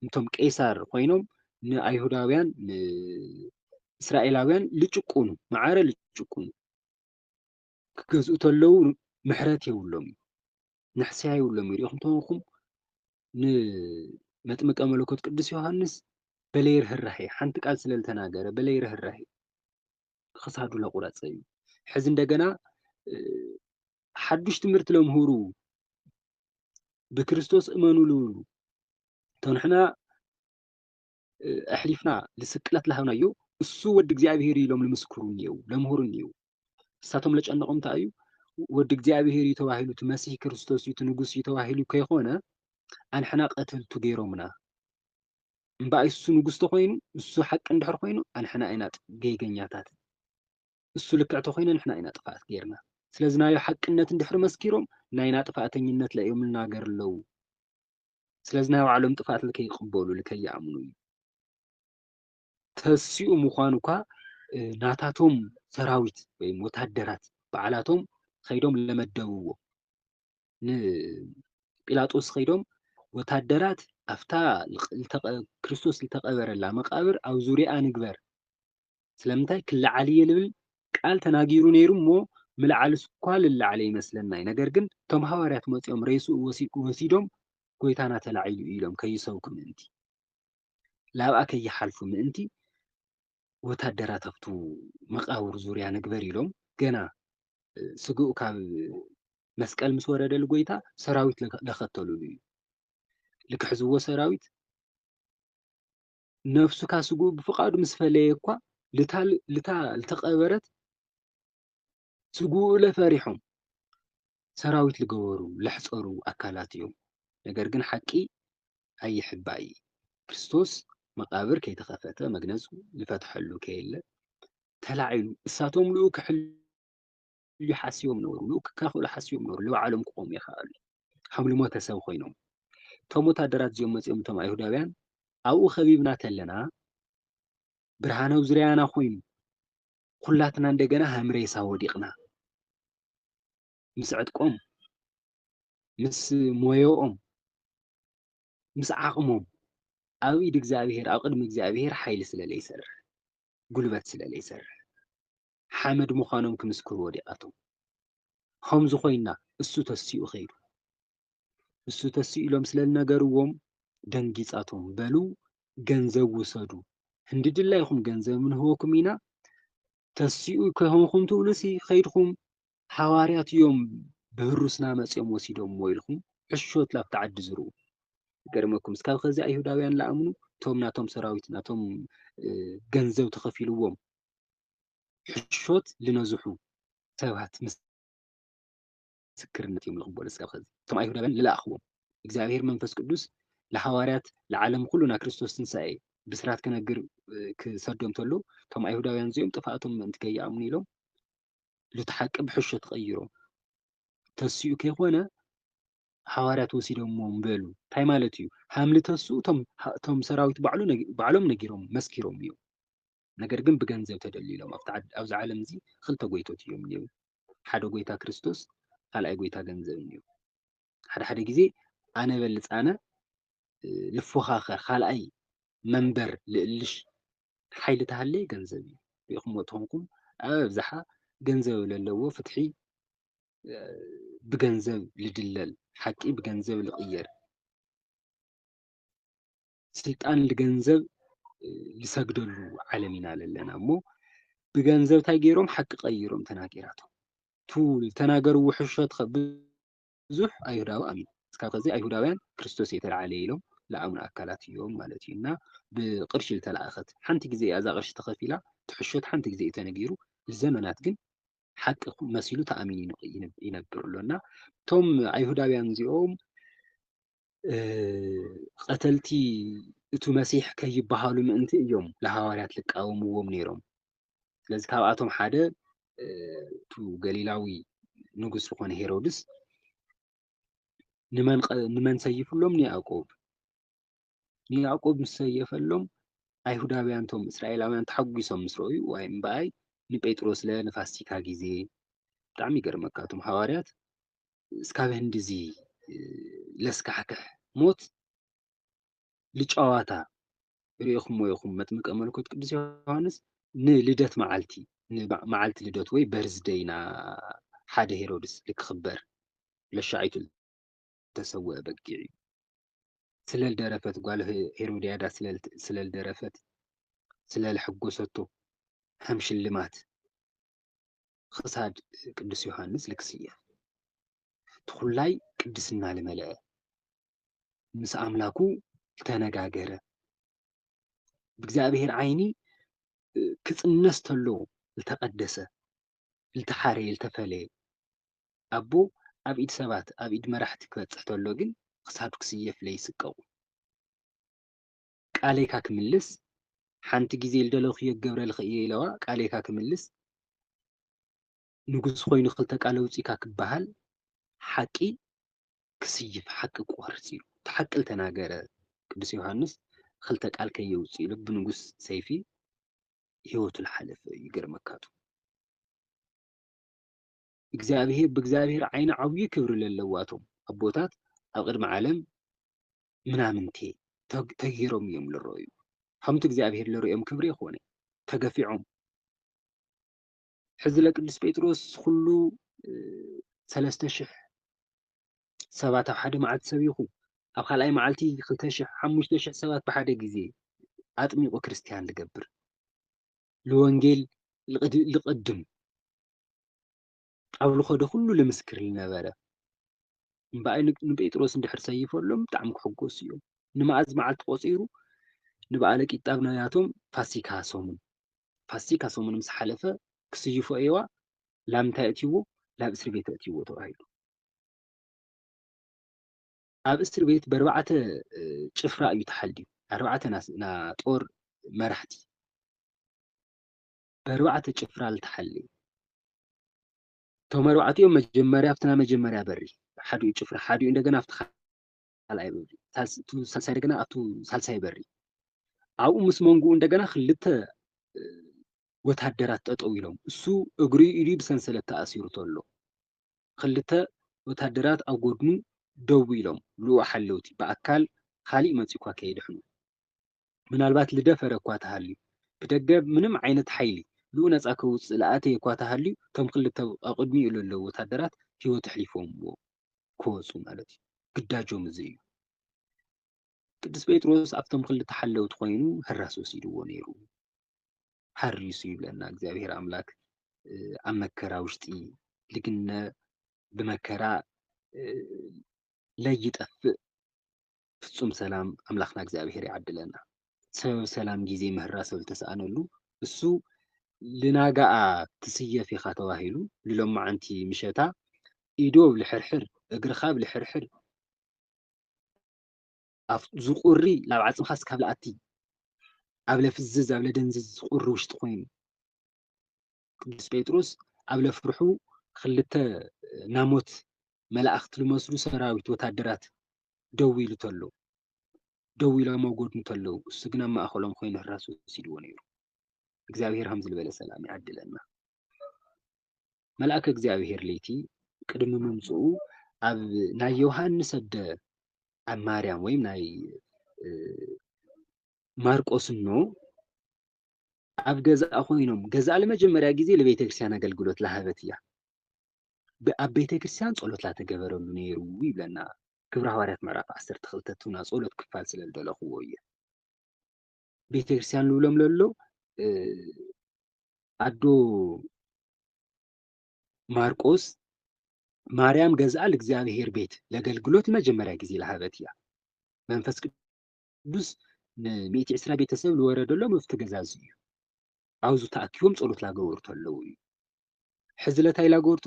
እንቶም ቄሳር ኮይኖም ንኣይሁዳውያን ንእስራኤላውያን ልጭቁኑ ማዓረ ልጭቁኑ ክገዝኡ ተለው ምሕረት የብሎም ንሕስያ የብሎም ይሪኦም ተንኹም ንመጥምቀ መለኮት ቅዱስ ዮሐንስ በለይ ርህራሄ ሓንቲ ቃል ስለልተናገረ በለይ ርህራሄ ክሳዱ ለቁረፀ እዩ ሕዚ እንደገና ሓዱሽ ትምህርቲ ለምህሩ ብክርስቶስ እመኑ ልብሉ ተንሕና ኣሕሊፍና ልስቅለት ለሃብናዮ እሱ ወዲ እግዚአብሔር ኢሎም ልምስክሩ እኒአው ለምህሩ እኒአው እሳቶም ለጨነቆም እንታይ እዩ ወዲ እግዚአብሔር እዩ ተባሂሉ እቲ መሲሕ ክርስቶስ እዩ እቲ ንጉስ እዩ ተባሂሉ ከይኾነ ኣንሕና ቀተልቱ ገይሮምና እምበኣይ እሱ ንጉስ ተኮይኑ እሱ ሓቂ እንድሕር ኮይኑ ኣንሕና ኢና ገይገኛታት እሱ ልክዕ ተኮይነ ንሕና ኢና ጥፋኣት ገይርና ስለዚ ናዮ ሓቅነት እንድሕር መስኪሮም ናይና ጥፋኣተኝነት ለእዮም ልናገር ኣለዉ ስለዚ ናይ ባዕሎም ጥፋኣት ልከይቅበሉ ልከይኣምኑ እዩ ተሲኡ ምዃኑ እኳ ናታቶም ሰራዊት ወይም ወታደራት በዓላቶም ከይዶም ለመደብዎ ንጲላጦስ ከይዶም ወታደራት ኣፍታ ክርስቶስ ዝተቀበረላ መቃብር ኣብ ዙርያ ንግበር ስለምንታይ ክለዓል እየ ልብል ቃል ተናጊሩ ነይሩ እሞ ምልዓል እኳ ልለዓለ ይመስለና ነገር ግን እቶም ሐዋርያት መፂኦም ሬሱ ወሲዶም ጎይታና ተላዒሉ ኢሎም ከይሰብኩ ምእንቲ ላብኣ ከይሓልፉ ምእንቲ ወታደራት ኣብቱ መቃብር ዙርያ ንግበር ኢሎም ገና ስግኡ ካብ መስቀል ምስ ወረደሉ ጎይታ ሰራዊት ለኸተሉሉ እዩ ልክሕዝዎ ሰራዊት ነፍሱ ካስግኡ ብፍቃዱ ምስ ፈለየ እኳ ልታ ልተቀበረት ስግኡ ለፈሪሖም ሰራዊት ልገበሩ ለሕፀሩ ኣካላት እዮም ነገር ግን ሓቂ ኣይሕባይ ክርስቶስ መቃብር ከይተኸፈተ መግነዙ ልፈትሐሉ ከየለ ተላዒሉ እሳቶም ልኡ ክሕልዩ ሓሲቦም ነበሩ ልኡ ክካኽሉ ሓሲቦም ነበሩ ልባዕሎም ክቆሙ ይኽኣሉ ከም ልሞተ ሰብ ኮይኖም እቶም ወታደራት እዚኦም መፂኦም እቶም ኣይሁዳውያን ኣብኡ ከቢብና ተለና ብርሃናዊ ዙርያና ኮይኑ ኩላትና እንደገና ሃምሬሳ ወዲቕና ምስ ዕጥቆም ምስ ሞዮኦም ምስ ዓቕሞም ኣብ ኢድ እግዚኣብሔር ኣብ ቅድሚ እግዚኣብሔር ሓይሊ ስለለይሰርሕ ጉልበት ስለለይሰርሕ ሓመድ ምዃኖም ክምስክሩ ወዲቓቶም ከምዚ ኮይና እሱ ተሲኡ ኸይዱ እሱ ተሲኡ ኢሎም ስለልነገርዎም ደንጊፃቶም በሉ ገንዘብ ውሰዱ ህንድድላይኹም ገንዘብ ንህበኩም ኢና ተሲኡ ከሆንኩም ትብሉሲ ኸይድኩም ሐዋርያት እዮም ብህሩስና መፂኦም ወሲዶም ኢልኩም ሕሾት ላብቲ ዓዲ ዝርኡ ገርመኩም እስካብ ከዚ ኣይሁዳውያን ለኣምኑ ቶም ናቶም ሰራዊት ናቶም ገንዘብ ተኸፊልዎም ሕሾት ልነዝሑ ሰባት ምስክርነት እዮም ዝቕበሉ እስካብ ከዚ እቶም ኣይሁዳውያን ዝለኣኽዎም እግዚኣብሔር መንፈስ ቅዱስ ለሐዋርያት ለዓለም ኩሉ ና ክርስቶስ ትንሣኤ ብስራት ክነግር ክሰዶም ተሎ እቶም ኣይሁዳውያን እዚኦም ጥፋኣቶም ምእንቲ ከይኣምኑ ኢሎም ልትሓቂ ብሕሾት ቀይሮም ተሲኡ ከይኾነ ሐዋርያት ወሲዶሞም በሉ እንታይ ማለት እዩ ሃምሊ ተሱ እቶም ሰራዊት ባዕሎም ነጊሮም መስኪሮም እዮም ነገር ግን ብገንዘብ ተደሊሎም ኣብዚ ዓለም እዚ ክልተ ጎይቶት እዮም እኒአው ሓደ ጎይታ ክርስቶስ ካልኣይ ጎይታ ገንዘብ እኒአው ሓደ ግዜ ኣነ በልፅ ኣነ ልፎኻኸር ካልኣይ መንበር ልእልሽ ሓይሊ ተሃለየ ገንዘብ እዩ ሪኢኹምዎ ትኾንኩም ኣብ ኣብዝሓ ገንዘብ ለለዎ ፍትሒ ብገንዘብ ልድለል ሓቂ ብገንዘብ ልቕየር ስልጣን ልገንዘብ ልሰግደሉ ዓለም ኢና ለለና እሞ ብገንዘብ እንታይ ገይሮም ሓቂ ቀይሮም ተናገራቶም ቱ ተናገርዎ ሕሾት ብዙሕ ኣይሁዳዊ ኣሚኑ እስካብ ከዚ ኣይሁዳውያን ክርስቶስ የተለዓለ ኢሎም ለኣምኑ ኣካላት እዮም ማለት እዩ እና ብቅርሺ ዝተለኣኸት ሓንቲ ግዜ እዛ ቅርሺ ተኸፊላ ትሕሾት ሓንቲ ግዜ እዩ ተነጊሩ ዘመናት ግን ሓቂ መሲሉ ተኣሚኑ ይነብር ኣሎና እቶም ኣይሁዳውያን እዚኦም ቀተልቲ እቲ መሲሕ ከይበሃሉ ምእንቲ እዮም ለሐዋርያት ልቃወምዎም ነይሮም ስለዚ ካብኣቶም ሓደ እቲ ገሊላዊ ንጉስ ዝኾነ ሄሮድስ ንመን ሰይፍሎም ንያዕቆብ ምስ ሰየፈሎም ኣይሁዳውያን ቶም እስራኤላውያን ተሓጒሶም ምስ ረኣዩ ዋይ እምበኣይ ንጴጥሮስ ንፋሲካ ግዜ ብጣዕሚ ይገርመካ እቶም ሐዋርያት እስካብ ህንዲዚ ለስካሕክሕ ሞት ልጨዋታ ሪኢኹምዎ ኢኹም መጥምቀ መለኮት ቅዱስ ዮሃንስ ንልደት መዓልቲ ልደት ወይ በርዝደይና ሓደ ሄሮድስ ልክኽበር ለሻዒቱ ተሰውአ በጊዕ እዩ ስለልደረፈት ጓል ሄሮድያዳ ስለልደረፈት ስለልሕጎሰቶ ከም ሽልማት ክሳድ ቅዱስ ዮሃንስ ልክስየ ትኩላይ ቅድስና ልመልአ ምስ ኣምላኩ ተነጋገረ ብእግዚአብሔር ዓይኒ ክጽነስ ተሎ ዝተቀደሰ ዝተሓረየ ዝተፈለየ ኣቦ ኣብ ኢድ ሰባት ኣብ ኢድ መራሕቲ ክበጽሕ ተሎ ግን ክሳዱ ክስየፍ ለይስቀቑ ቃለይካ ክምልስ ሓንቲ ግዜ ልደለኽዮ ገብረ ልኽእየ ኢለዋ ቃለይካ ክምልስ ንጉስ ኮይኑ ክልተ ቃለ ውፂኢካ ክበሃል ሓቂ ክስይፍ ሓቂ ክቆርፅ እዩ ተሓቂ ተናገረ ቅዱስ ዮሃንስ ክልተ ቃል ከየውፅእ ኢሉ ብንጉስ ሰይፊ ህይወቱ ዝሓለፈ ይገርመካቱ ብእግዚአብሔር ዓይኒ ዓብዪ ክብሪ ለለዋቶም ኣቦታት ኣብ ቅድሚ ዓለም ምናምንቴ ተገይሮም እዮም ዝረኣዩ ከምቲ እግዚኣብሔር ዝረኦም ክብሪ ይኾነ ተገፊዖም ሕዚ ለቅዱስ ጴጥሮስ ኩሉ 3000 ሰባት ኣብ ሓደ መዓልቲ ሰቢኹ ኣብ ካልኣይ መዓልቲ 2000 5000 ሰባት ብሓደ ግዜ ኣጥሚቑ ክርስቲያን ዝገብር ንወንጌል ልቅድም ኣብ ልኸደ ኩሉ ልምስክር ዝነበረ እምበኣይ ንጴጥሮስ እንድሕር ሰይፈሎም ብጣዕሚ ክሕጎሱ እዮም ንመዓዝ መዓልቲ ቆፂሩ ንበዓለ ቂጣ ብናያቶም ፋሲካ ሰሙን ምስ ሓለፈ ክስይፎ እየዋ ላብ እንታይ እትይዎ ላብ እስር ቤት እትይዎ ተባሂሉ ኣብ እስር ቤት በርባዕተ ጭፍራ እዩ ተሓልዩ ኣርባዕተ ና ጦር መራሕቲ በርባዕተ ጭፍራ ዝተሓለዩ እቶም ኣርባዕቲኦም መጀመርያ ኣብትና መጀመርያ በሪ ሓደ ጭፍራ ሓደ እንደገና ኣብቲ ካልኣይ በሪ ሳልሳይ እንደገና ኣብቲ ሳልሳይ በሪ ኣብኡ ምስ መንጉኡ እንደገና ክልተ ወታደራት ጠጠው ኢሎም እሱ እግሩ ኢዱ ብሰንሰለት ተኣሲሩ ተሎ ክልተ ወታደራት ኣብ ጎድኑ ደው ኢሎም ልኡ ሓለውቲ ብኣካል ካሊእ መፂኳ ከይድሕኑ ምናልባት ልደፈረ እኳ ተሃልዩ ብደገ ምንም ዓይነት ሓይሊ ልኡ ነፃ ከውፅእ ለኣተየ እኳ ተሃልዩ እቶም ክልተ ኣብ ቅድሚኡ ዘለዉ ወታደራት ሂወቱ ሕሊፎምዎ ክወፁ ማለት እዩ ግዳጆም እዚ እዩ ቅዱስ ጴጥሮስ ኣብቶም ክልተ ሓለውቲ ኮይኑ ሕራስ ወሲድዎ ነይሩ ሓሪሱ ይብለና እግዚኣብሔር ኣምላክ ኣብ መከራ ውሽጢ ልግነ ብመከራ لا يطفئ ፍጹም ሰላም አምላክና እግዚአብሔር ያድለና ሰበብ ሰላም ጊዜ ምህራ ሰብ ተሰአነሉ እሱ ልናጋኣ ትስየፍ ኢኻ ተባሂሉ ልሎማዓንቲ ምሸታ ኢዶ ብልሕርሕር እግርኻ ብልሕርሕር ኣብ ዝቁሪ ናብ ዓፅምኻ ስካብ ለኣቲ ኣብ ለፍዝዝ ኣብ ለደንዝዝ ዝቁሪ ውሽጢ ኮይኑ ቅዱስ ጴጥሮስ ኣብ ለፍርሑ ክልተ ናሞት መላእክቲ ልመስሉ ሰራዊት ወታደራት ደው ኢሉ ተሎ ደው ኢሎም መጎድኑ ተለው እሱ ግን ኣብ ማእኸሎም ኮይኑ ራሱ ወሲድዎ ነይሩ እግዚአብሔር ከም ዝበለ ሰላም ያድለና መልአከ እግዚአብሔር ለይቲ ቅድሚ መምጽኡ ኣብ ናይ ዮሐንስ ኣደ ኣብ ማርያም ወይም ናይ ማርቆስ ኖ ኣብ ገዛእ ኮይኖም ገዛእ ለመጀመርያ ጊዜ ለቤተ ክርስቲያን አገልግሎት ለሃበት እያ ኣብ ቤተ ክርስቲያን ጸሎት ላተገበረሉ ነይሩ ይብለና ክብረ ሐዋርያት ምዕራፍ 12 ቱና ጸሎት ክፋል ስለልደለኽዎ እየ ቤተ ክርስቲያን ልብሎም ለሎ ኣዶ ማርቆስ ማርያም ገዛእ ለእግዚአብሔር ቤት ለአገልግሎት መጀመርያ ጊዜ ለሃበት እያ መንፈስ ቅዱስ ን120 ቤተሰብ ልወረደሎም ኣብቲ ገዛ እዩ ኣብዙ ተኣኪቦም ጸሎት ላገበሩ ተለው እዩ ሕዝለታይ ላገበሩ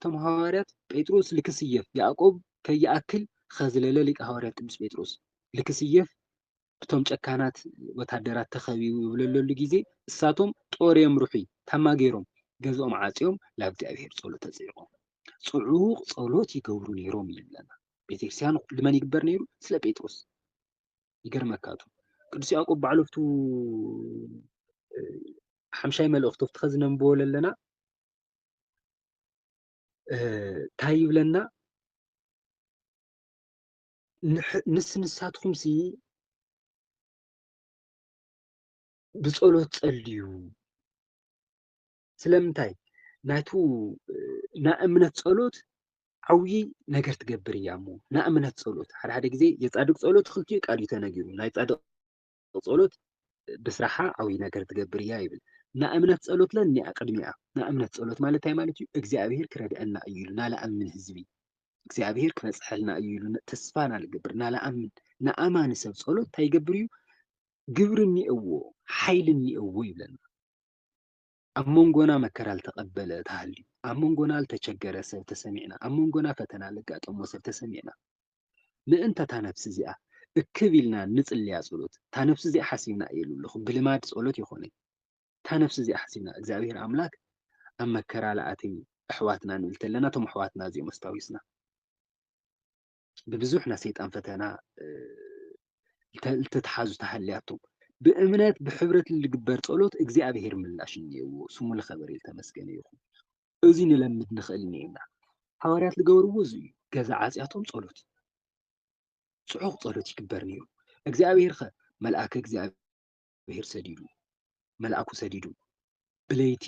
ቶም ሐዋርያት ጴጥሮስ ልክስየፍ ያዕቆብ ከይኣክል ኸዝለለ ሊቀ ሐዋርያት ቅዱስ ጴጥሮስ ልክስየፍ ብቶም ጨካናት ወታደራት ተኸቢቡ ይብለለሉ ጊዜ እሳቶም ጦር የምርሑ ታማጌሮም ገዝኦም ዓጽዮም ላብ እግዚአብሔር ጸሎት ተጽይቆም ጽዑቕ ጸሎት ይገብሩ ነይሮም ይብለና ቤተክርስቲያን ልመን ይግበር ነይሩ ስለ ጴጥሮስ ይገርመካቱ ቅዱስ ያዕቆብ ባዕሉፍቱ ሓምሻይ መልእኽቱ ተኸዝነንብቦ ለለና ታይ ይብለና ንስንሳትኩም ሲ ብጸሎት ጸልዩ ስለምንታይ ናቱ ናእምነት ጸሎት ዓውይ ነገር ትገብር እያ እሞ ናእምነት ጸሎት ሓደ ጊዜ የጻድቅ ጸሎት ክልቲኡ ቃል ተነጊሩ ናይ ጻድቅ ጸሎት ብስራሓ ዓውይ ነገር ትገብር እያ ይብል ናእምነት ጸሎት ለኒ ቅድሚያ ናእምነት ጸሎት ማለት እንታይ ማለት እዩ እግዚአብሔር ክረድአና እዩ ኢሉ ናለኣምን ህዝቢ እግዚአብሔር ክበጽሐልና እዩ ኢሉ ተስፋ ናልገብር ናለኣምን ንኣማኒ ሰብ ጸሎት እንታይ ይገብር እዩ ግብሪ እኒአዎ ሓይሊ እኒአዎ ይብለና ኣብ መንጎና መከራ ልተቐበለ ተሃልዩ ኣብ መንጎና ልተቸገረ ሰብ ተሰሚዕና ኣብ መንጎና ፈተና ለጋጠሞ ሰብ ተሰሚዕና ምእንተ እታ ነፍሲ እዚኣ እክብ ኢልና ንጽልያ ጸሎት እታ ነፍሲ እዚኣ ሓሲብና እየ ልብለኹ ብልማድ ጸሎት ይኾነይ እታ ነፍሲ እዚኣ ሓሲብና እግዚአብሔር ኣምላክ ኣብ መከራ ለኣተዩ ኣሕዋትና ንብል ተለና እቶም ኣሕዋትና እዚኦም ኣስታዊስና ብብዙሕ ናይ ሰይጣን ፈተና ልተተሓዙ ተሃልያቶም ብእምነት ብሕብረት ልግበር ጸሎት እግዚአብሔር ምላሽ እኒአዎ ስሙ ለኸበረ ተመስገነ ይኹን እዚ ንለምድ ንኽእል እኒአና ሐዋርያት ልገበርዎ እዚ እዩ ገዛ ዓጽያቶም ጸሎት ጽዑቕ ጸሎት ይግበር ነይሩ እግዚአብሔር ኸ መልአከ እግዚአብሔር ሰዲዱ መልአኩ ሰዲዱ ብለይቲ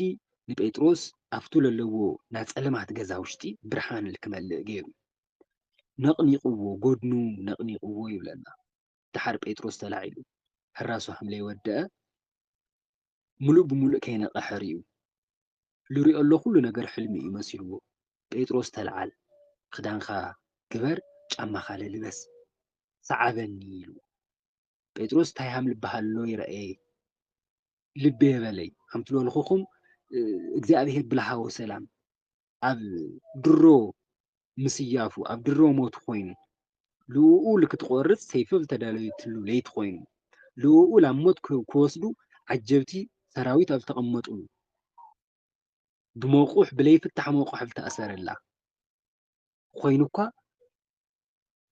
ንጴጥሮስ ኣብቱ ለለዎ ናይ ጸለማት ገዛ ውሽጢ ብርሃን ልክመልእ ገይሩ ነቕኒቕዎ ጎድኑ ነቕኒቕዎ ይብለና ድሓር ጴጥሮስ ተላዒሉ ሕራሱ ሓምለ ይወድአ ሙሉእ ብሙሉእ ከይነቐሐ ርዩ ልሪኦ ኣሎ ኩሉ ነገር ሕልሚ እዩ መሲልዎ ጴጥሮስ ተለዓል ክዳንኻ ግበር ጫማኻ ልልበስ ሰዓበኒ ኢሉ ጴጥሮስ እንታይ ሃም ልበሃሎ ይረአየ ልቤ የበለይ ከም ትበልኹኹም እግዚአብሔር ብልሃቦ ሰላም ኣብ ድሮ ምስያፉ ኣብ ድሮ ሞቱ ኮይኑ ልኡኡ ልክትቆርጽ ሰይፊ ተዳለዩትሉ ለይቲ ኮይኑ ልኡኡ ላብ ሞት ክወስዱ ዓጀብቲ ሰራዊት ኣብ ተቐመጡሉ ብመቁሕ ብለይፍታሕ መቁሕ ዝተኣሰረላ ኮይኑ እኳ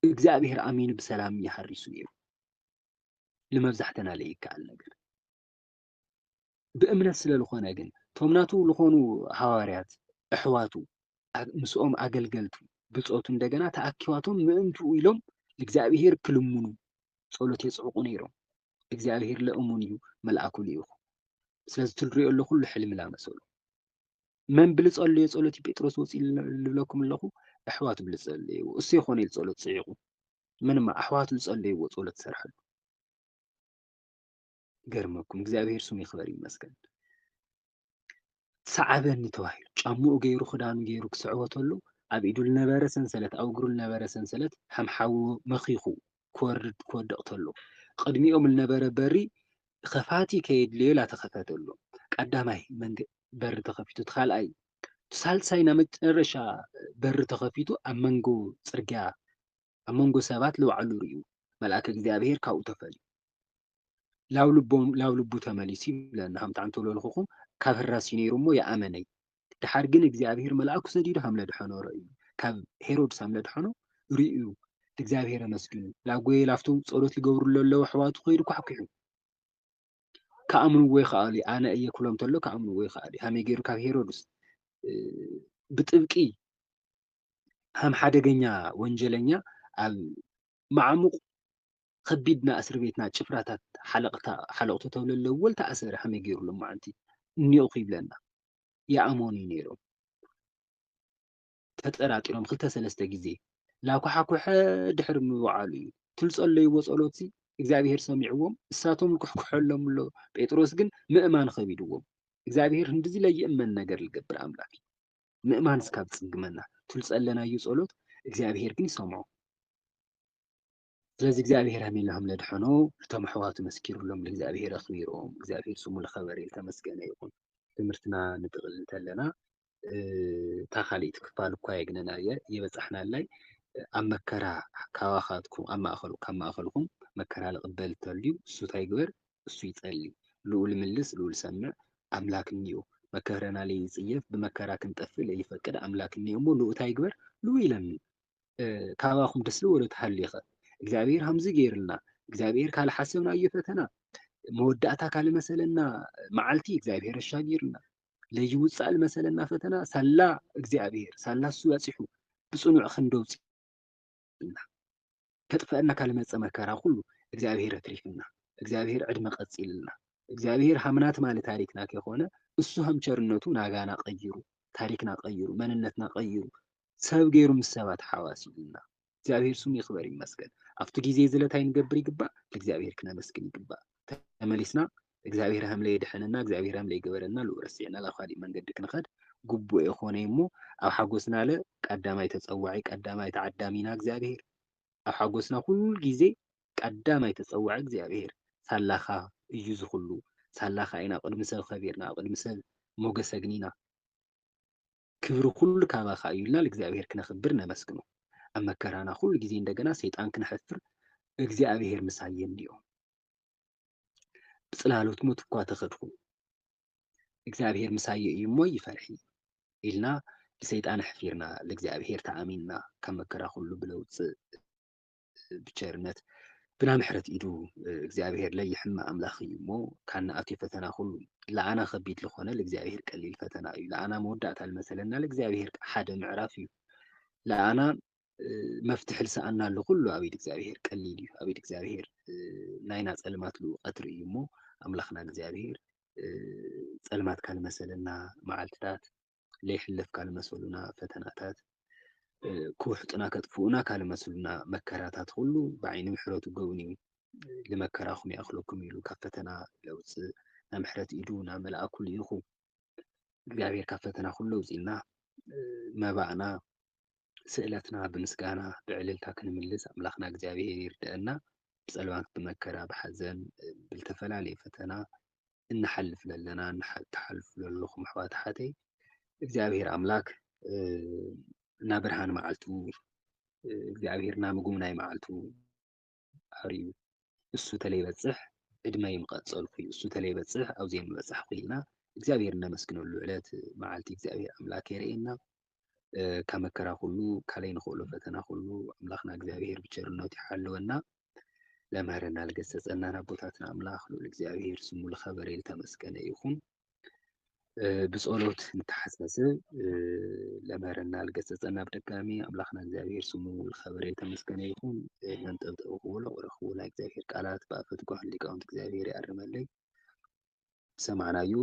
እግዚአብሔር ኣሚኑ ብሰላም ይሓሪሱ ነይሩ ለመብዛሕተና ለይከኣል ነገር ብእምነት ስለልኾነ ግን ቶም ናቱ ልኾኑ ሐዋርያት ኣሕዋቱ ምስኦም ኣገልገልቱ ብጾቱ እንደገና ተኣኪዋቶም ምእንቱ ኢሎም እግዚአብሔር ክልሙኑ ጸሎት የጽዕቁ ነይሮም እግዚአብሔር ለእሙን እዩ መልአኩ ልኢኹ ስለዚ ትልሪኦ ኣሎ ኩሉ ሕልም ላመሰሉ መን ብልጸልዮ ጸሎት ጴጥሮስ ወፂእ ልብለኩም ኣለኹ ኣሕዋቱ ብልጸልይዎ እሱ ይኾነ ኢሉ ጸሎት ጽዒቁ ምንማ ኣሕዋቱ ዝጸልይዎ ጸሎት ሰርሐሉ ገርመኩም እግዚአብሔር ስሙ ይኽበር ይመስገን ሰዓበኒ ተባሂሉ ጫምኡ ገይሩ ክዳኑ ገይሩ ክስዕቦ ተሎ ኣብ ኢዱ ዝነበረ ሰንሰለት ኣብ እግሩ ዝነበረ ሰንሰለት ሓምሓዊ መኺኹ ክወድቕ ተሎ ቅድሚኦም ዝነበረ በሪ ከፋቲ ከየድልዮ ላተኸፈተሉ ቀዳማይ በሪ ተኸፊቱ እቲ ካልኣይ ሳልሳይ ናብ መጨረሻ በሪ ተኸፊቱ ኣብ መንጎ ፅርግያ ኣብ መንጎ ሰባት ዝወዓሉ ርዩ መልኣክ እግዚኣብሔር ካብኡ ተፈልዩ ላብ ልቡ ተመሊሱ ይብለና ሃምጣዕሚ ተብለልኹኹም ካብ ህራሲ ነይሩ እሞ ይኣመነይ ድሓር ግን እግዚኣብሔር መልኣኩ ሰዲዱ ሃምለ ድሓኖ ርአዩ ካብ ሄሮድስ ሃምለ ድሓኖ ርዩ እግዚኣብሔር ኣመስግኑ ላብ ጎየ ላፍቶም ጸሎት ይገብሩ ዘለዉ ኣሕዋቱ ከይዱ ኳሕኩሑ ከኣምንዎ ይኽኣሉ ኣነ እየ ክብሎም ተሎ ከኣምንዎ ይኽኣሉ ሃመይ ገይሩ ካብ ሄሮድስ ብጥብቂ ሃም ሓደገኛ ወንጀለኛ ኣብ ማዕሙቕ ከቢድና እስር ቤትና ጭፍራታት ሓለቕቲ ተብለለዎ ዝተኣሰረ ሃመይ ገይሩ ሎመዓንቲ እኒኦኹ ይብለና ይኣመኑ ነይሮም ተጠራጢሮም 2-3 ግዜ ላኳሓኩሐ ድሕሪ ምውዓሉ እዩ ትልጸለይዎ ጸሎት እግዚኣብሔር ሰሚዕዎም እሳቶም ክሕኩሐሎም ኣሎ ጴጥሮስ ግን ምእማን ከቢድዎም እግዚኣብሔር እንደዚ ለይእመን ነገር ዝገብር ኣምላክ ምእማን ስካብ ጽግመና ትልጸለናዩ ጸሎት እግዚኣብሔር ግን ይሰምዖ ስለዚ እግዚኣብሔር ሃመይናም ለድሐኖ እቶም ኣሕዋቱ መስኪሩሎም ለእግዚኣብሔር ኣኽቢሮም እግዚኣብሔር ስሙ ዝኸበረ ተመስገነ ይኹን ትምህርትና ንጥቕል እንተለና እታ ካልእቲ ክፋል እኳ የግነናየ የበጻሕናላይ ኣብ መከራ ካባኻትኩም ካብ ማእኸልኩም መከራ ዝቕበል ተልዩ እሱ እንታይ ይግበር እሱ ይጸሊ ልኡል ምልስ ልኡል ሰምዕ ኣምላክ እኒኦ መከረና ለይጽየፍ ብመከራ ክንጠፍእ ለይፈቅድ ኣምላክ እኒኦ እሞ ልኡ እንታይ ይግበር ልኡ ይለምን ካባኹም ደስ ዝበሎ ተሃልይኸ እግዚአብሔር ሃምዚ ገይርልና እግዚአብሔር ካልሓሰብናዮ ፈተና መወዳእታ ካልመሰለና መዓልቲ እግዚአብሔር አሻጊርና ለይውፃእ መሰለና ፈተና ሳላ እግዚአብሔር ሳላ እሱ ያጽሑ ብጽኑዕ ክንደውፅና ከጥፈአና ካልመፀ መከራ ሁሉ እግዚአብሔር አትሪፍና እግዚአብሔር ዕድመ ቀጽልልና እግዚአብሔር ሃምናት ማለት ታሪክና ከሆነ እሱ ሃም ቸርነቱ ናጋና ቀይሩ ታሪክና ቀይሩ መንነትና ቀይሩ ሰብ ገይሩ ምሰባት ሓዋሲልና እግዚአብሔር ስሙ ይኽበር ይመስገን ኣብቲ ጊዜ ዝለታይ ንገብር ይግባእ ለእግዚአብሔር ክነመስግን ይግባእ ተመሊስና እግዚአብሔር ሃምለ ይድሕነና እግዚአብሔር ሃምለ ይገበረና ልኡረሲዕና ላብ ካሊእ መንገዲ ክንኸድ ግቡእ የኾነ እሞ ኣብ ሓጎስና ለ ቀዳማይ ተጸዋዒ ቀዳማይ ተዓዳሚና እግዚአብሔር ኣብ ሓጎስና ኩሉ ጊዜ ቀዳማይ ተጸዋዒ እግዚአብሔር ሳላኻ እዩ ዝኹሉ ሳላኻ ኢና ቅድሚ ሰብ ኸቢርና ቅድሚ ሰብ ሞገስ አግኒና ክብሪ ኩሉ ካባኻ እዩልና ለእግዚአብሔር ክነኽብር ነመስግኖ ኣብ መከራና ሁሉ ጊዜ እንደገና ሰይጣን ክንሐፍር እግዚአብሔር ምሳየ እንዲኦ ብጽላሎት ሞት እኳ ተኸድኩ እግዚአብሔር ምሳየ እዩ እሞ ይፈርሒ ኢልና ለሰይጣን ሕፊርና ለእግዚአብሔር ተኣሚንና ካብ መከራ ሁሉ ብለውፅእ ብቸርነት ብና ምሕረት ኢዱ እግዚአብሔር ለይሕማ ኣምላኽ እዩ እሞ ካናኣቲ ፈተና ሁሉ ለኣና ከቢድ ዝኾነ ለእግዚአብሔር ቀሊል ፈተና እዩ ለኣና መወዳእታ ልመሰለና ለእግዚአብሔር ሓደ ምዕራፍ እዩ ለኣና መፍትሕ ልሰኣና ኣሎ ኩሉ ኣብ ኢድ እግዚአብሔር ቀሊል እዩ ኣብ ኢድ እግዚአብሔር ናይና ጸልማት ልኡ ቀትሪ እዩ እሞ ኣምላኽና እግዚአብሔር ጸልማት ካልመሰለና መዓልትታት ለይሕለፍ ካልመሰሉና ፈተናታት ክውሕጡና ከጥፍኡና ካልመስሉና መከራታት ሁሉ ብዓይኒ ምሕረቱ ጎብንዩ ልመከራኹም ይኣኽለኩም ኢሉ ካብ ፈተና ለውፅእ ናብ ምሕረት ኢዱ ናብ መልኣኩ ልኢኹ እግዚአብሔር ካብ ፈተና ኩሉ ኣውፂልና መባእና ስእለትና ብምስጋና ብዕልልታ ክንምልስ ኣምላኽና እግዚአብሔር ይርድአና ብጸልማት ብመከራ ብሓዘን ብልተፈላለየ ፈተና እንሓልፍ ለለና ተሓልፉ ለለኹም ኣሕዋት ሓተይ እግዚአብሔር ኣምላክ እና ብርሃን መዓልቱ እግዚአብሔር እና ምጉም ናይ መዓልቱ ኣርዩ እሱ ተለይበጽሕ ዕድመ ይምቐጸልኩ እሱ ተለይበጽሕ ኣብዘይ ምበጽሕ ኢልና እግዚአብሔር ነመስግነሉ ዕለት መዓልቲ እግዚአብሔር ኣምላክ የርእየና ካብ መከራ ሁሉ ካለይ ንኽእሎ ፈተና ሁሉ ኣምላኽና እግዚአብሔር ብቸርነቱ ይሓልወና ለምህረና ልገሰጸና ናቦታትና ኣምላኽ ልኡል እግዚአብሔር ስሙ ዝኸበረ ዝተመስገነ ይኹን ብጸሎት ንተሓሳስብ ለምህረና ልገሰጸና ብድጋሚ ኣምላኽና እግዚአብሔር ስሙ ዝኸበረ የተመስገነ ይኹን መንጠብጠብ ክብሎ ረኽቡ ናይ እግዚአብሔር ቃላት ብኣፈት ጓል ሊቃውንት እግዚአብሔር ይኣርመለይ ሰማዕናዩ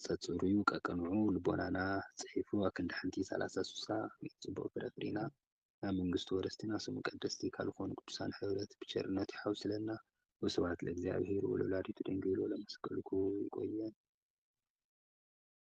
ጸጽሩዩ ቀቀንዑ ልቦናና ጽሒፉ ኣክንዲ ሓንቲ 30 ጽቡቕ ፍረፍሪና ናብ መንግስቱ ወረስቲና ስሙ ቀደስቲ ካልኾኑ ቅዱሳን ሕብረት ብቸርነት ይሓውስለና ወስብሐት ለእግዚአብሔር ወለወላዲቱ ድንግል ወለመስቀሉ ይቆየን።